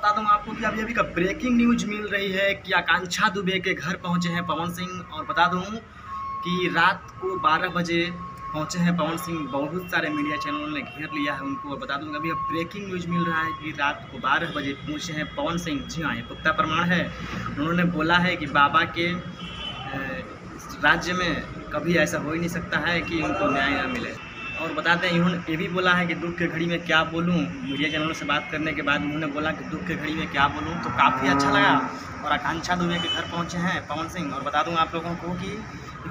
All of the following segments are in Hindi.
बता दूं आपको कि अभी अभी का ब्रेकिंग न्यूज मिल रही है कि आकांक्षा दुबे के घर पहुंचे हैं पवन सिंह। और बता दूं कि रात को 12 बजे पहुंचे हैं पवन सिंह। बहुत सारे मीडिया चैनलों ने घेर लिया है उनको। और बता दूं अभी अब ब्रेकिंग न्यूज मिल रहा है कि रात को 12 बजे पहुंचे हैं पवन सिंह। जी हाँ, ये पुख्ता प्रमाण है। उन्होंने बोला है कि बाबा के राज्य में कभी ऐसा हो ही नहीं सकता है कि उनको न्याय न मिले। और बताते हैं इन्होंने ये भी बोला है कि दुख के घड़ी में क्या बोलूं। मीडिया चैनलों से बात करने के बाद उन्होंने बोला कि दुख के घड़ी में क्या बोलूं, तो काफ़ी अच्छा लगा। और आकांक्षा दुबे के घर पहुंचे हैं पवन सिंह। और बता दूं आप लोगों को कि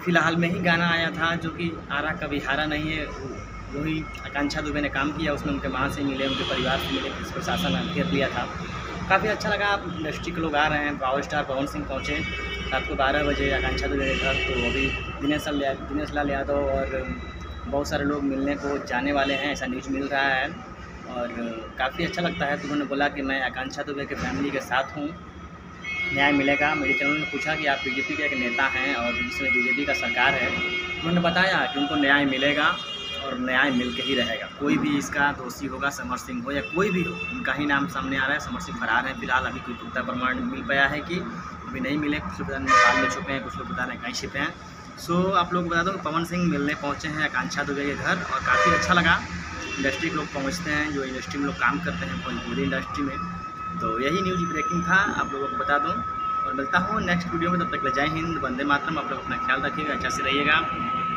फ़िलहाल में ही गाना आया था जो कि आरा कभी हारा नहीं है, वही आकांक्षा दुबे ने काम किया। उसमें उनके माँ से मिले, उनके परिवार से मिले, पुलिस प्रशासन ने घेर लिया था। काफ़ी अच्छा लगा। इंडस्ट्री के लोग आ रहे हैं। पावर स्टार पवन सिंह पहुँचे रात को 12 बजे आकांक्षा दुबे के घर। तो अभी दिनेश लाल यादव और बहुत सारे लोग मिलने को जाने वाले हैं, ऐसा न्यूज़ मिल रहा है। और काफ़ी अच्छा लगता है। तो उन्होंने बोला कि मैं आकांक्षा दुबे के फैमिली के साथ हूँ, न्याय मिलेगा। मेरे चैनल ने पूछा कि आप बीजेपी के एक नेता हैं और इसमें बीजेपी का सरकार है। उन्होंने बताया कि उनको न्याय मिलेगा और न्याय मिल के ही रहेगा। कोई भी इसका दोषी होगा, समर सिंह हो या कोई भी हो, उनका ही नाम सामने आ रहा है। समर सिंह फरार है फिलहाल। अभी कोई पुख्ता प्रमाण मिल पाया है कि अभी नहीं मिले। कुछ लोग बता रहे नेपाल में छुपे हैं, कुछ लोग बता रहे हैं कहीं छिपे हैं। सो आप लोग बता दो पवन सिंह मिलने पहुंचे हैं आकांक्षा दुबे के घर। और काफ़ी अच्छा लगा। इंडस्ट्री के लोग पहुंचते हैं जो इंडस्ट्री में लोग काम करते हैं, भोजपुरी इंडस्ट्री में। तो यही न्यूज़ ब्रेकिंग था, आप लोगों को बता दूं। और मिलता हूँ नेक्स्ट वीडियो में। तब तक जय हिंद, वंदे मातरम। आप लोग अपना ख्याल रखिएगा, अच्छा से रहिएगा।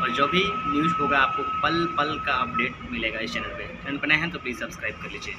और जो भी न्यूज़ होगा आपको पल पल का अपडेट मिलेगा इस चैनल पे। चैनल पर नए हैं तो प्लीज़ सब्सक्राइब कर लीजिए।